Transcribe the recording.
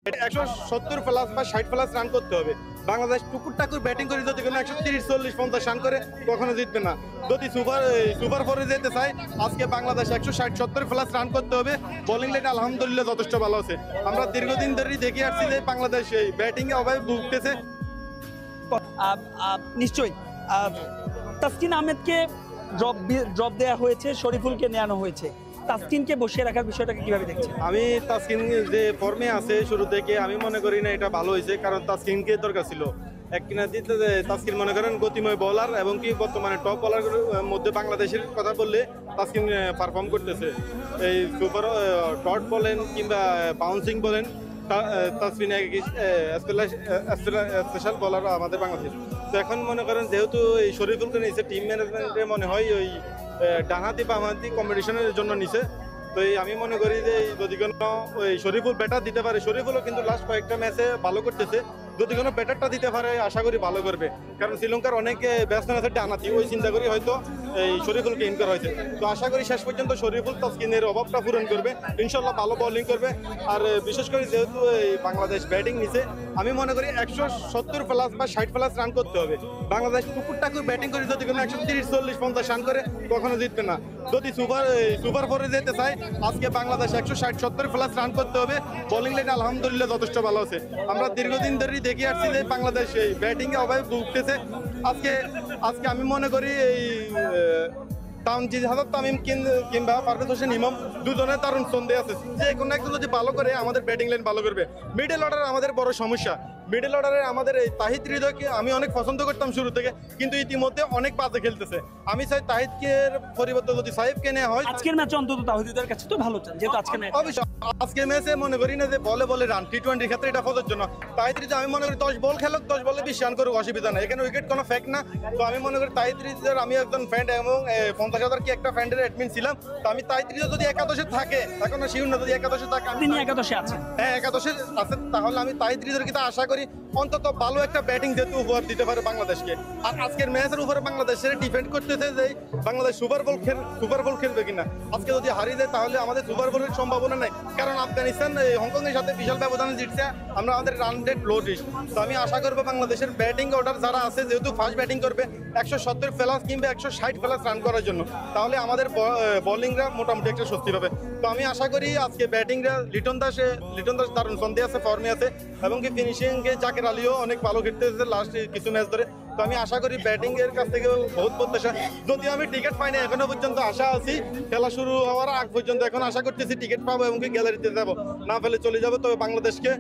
170 plus বা 60 plus run করতে হবে। বাংলাদেশ টুকুর টাকুর ব্যাটিং করে যদি কোনো 130, 40, 50 রান করে কখনো জিতবে না। যদি সুপার ফোরে যেতে চায় আজকে বাংলাদেশ 160, 70 প্লাস রান করতে হবে। বোলিং লাইন আলহামদুলিল্লাহ যথেষ্ট ভালো আছে। আমরা দীর্ঘদিন ধরেই দেখে আসছি যে বাংলাদেশ এই ব্যাটিং এ অভাবে ভুগতেছে। নিশ্চয়ই তাসকিন আহমেদকে ড্রপ দেওয়া হয়েছে, শরীফুলকে নেওয়া হয়েছে। তাসকিনকে বসিয়ে রাখার বিষয়টাকে কিভাবে দেখছেন? আমি তাসকিন যে ফর্মে আছে শুরু থেকে আমি মনে করি না এটা ভালো হয়েছে, কারণ তাসকিনকে দরকার ছিল। এক কিনা দিতে তাসকিন মনে করেন গতিময় বোলার এবং কি বর্তমানে টপ বোলার মধ্যে বাংলাদেশের কথা বললে তাসকিন পারফর্ম করতেছে। এই সুপার ডট বলেন কিংবা বাউন্সিং বলেন, তাসকিন স্পেশাল বোলার আমাদের বাংলাদেশ। তো এখন মনে করেন যেহেতু এই শরীফুলকে নিয়েছে টিম ম্যানেজমেন্টে মনে হয় ওই ডানহাতি বামহাতি কম্পিটিশনের জন্য নিছে। তো আমি মনে করি যে যদি কোনো ওই শরীফুল ব্যাটার দিতে পারে, শরীফুলও কিন্তু লাস্ট কয়েকটা ম্যাচে ভালো করতেছে, যদি কোনো ব্যাটারটা দিতে পারে আশা করি ভালো করবে। কারণ শ্রীলঙ্কার অনেক ব্যাটসম্যান আছে ডানাতি, ওই চিন্তা করি হয়তো এই শরীফুলকে ইন করা হয়েছে। তো আশা করি শেষ পর্যন্ত শরীফুল তাসকিনের অভাবটা পূরণ করবে, ইনশাল্লাহ ভালো বোলিং করবে। আর বিশেষ করে যেহেতু এই বাংলাদেশ ব্যাটিং নিছে, আমি মনে করি 170 প্লাস বা 60 প্লাস রান করতে হবে। বাংলাদেশ টুকুর টাকুর ব্যাটিং করে যদি কোনো 130, 40, 50 রান করে কখনো জিতবে না। যদি সুপার ফোরে যেতে চায় আজকে বাংলাদেশ 160, 70 প্লাস রান করতে হবে। বোলিং লাইন আলহামদুলিল্লাহ যথেষ্ট ভালো আছে। আমরা দীর্ঘদিন ধরেই দেখে আসছি যে বাংলাদেশ এই ব্যাটিং এ অভাবে ভুগতেছে। আজকে আমি মনে করি এই তানজিদ হাসান তামিম কিংবা পারভেজ হোসেন ইমাম দুজনের দারুণ সন্দেহ আছে, যে কোনো একজন যদি ভালো করে আমাদের ব্যাটিং লাইন ভালো করবে। মিডল অর্ডার আমাদের বড় সমস্যা। মিডল অর্ডারে আমাদের এই তাহিদ হৃদয়কে আমি অনেক পছন্দ করতাম শুরু থেকে, কিন্তু ইতিমধ্যে অনেক বাজে খেলতেছে। আমি চাই তাহিদকে পরিবর্তে যদি সাহেবকে নেওয়া হয়। আজকের ম্যাচে অন্তত তাহিদের কাছে তো ভালো চান, যেহেতু আজকে ম্যাচ অবশ্যই আজকের ম্যাচে মনে করি না যে বলে রান টি-20 ক্ষেত্রে এটা ফজর জন্য তাহিদ হৃদয় আমি মনে করি 10 বল খেলুক, 10 বলে 20 রান করুক, অসুবিধা নাই। এখানে উইকেট কোনো ফ্যাক্ট না। তো আমি মনে করি তাহিদ হৃদয়ের আমি একজন ফ্যান এবং 50,000 কি একটা ফ্যান্ডের অ্যাডমিন ছিলাম। তো আমি তাহিদ হৃদয় যদি একাদশে থাকে, এখন শিউর না, যদি একাদশে থাকে, তিনি একাদশে আছেন, হ্যাঁ একাদশে আছে, তাহলে আমি তাহিদ হৃদয়ের কিন্তু আশা করি অন্তত ভালো একটা ব্যাটিং যেহেতু উপহার দিতে পারে বাংলাদেশকে। আর আজকের ম্যাচের উপরে বাংলাদেশের ডিপেন্ড করতেছে যে বাংলাদেশ সুপার বল খেলবে কিনা। আজকে যদি হারিয়ে যায় তাহলে আমাদের সুপার বলের সম্ভাবনা নেই, কারণ আফগানিস্তান হংকং এর সাথে বিশাল ব্যবধানে জিতছে। আমরা আমাদের রান রেট লো রিস্ক। তো আমি আশা করবো বাংলাদেশের ব্যাটিং অর্ডার যারা আছে, যেহেতু ফার্স্ট ব্যাটিং করবে 170 প্লাস কিংবা 160 প্লাস রান করার জন্য, তাহলে আমাদের বোলিংরা মোটামুটি একটা স্বস্তি পাবে। তো আমি আশা করি আজকে ব্যাটিংরা লিটন দাস দারুণ সন্দেহ আছে, ফর্মে আছে, এবং কি ফিনিশিং জাকের আলীও অনেক ভালো খেলতেছে লাস্ট কিছু ম্যাচ ধরে। তো আমি আশা করি ব্যাটিং এর কাছ থেকে বহুত প্রত্যাশা। যদি আমি টিকিট পাই না এখনো পর্যন্ত আশা আছি, খেলা শুরু হওয়ার আগ পর্যন্ত এখন আশা করতেছি টিকিট পাবো এবং কি গ্যালারিতে যাবো, না পেলে চলে যাবো। তবে বাংলাদেশকে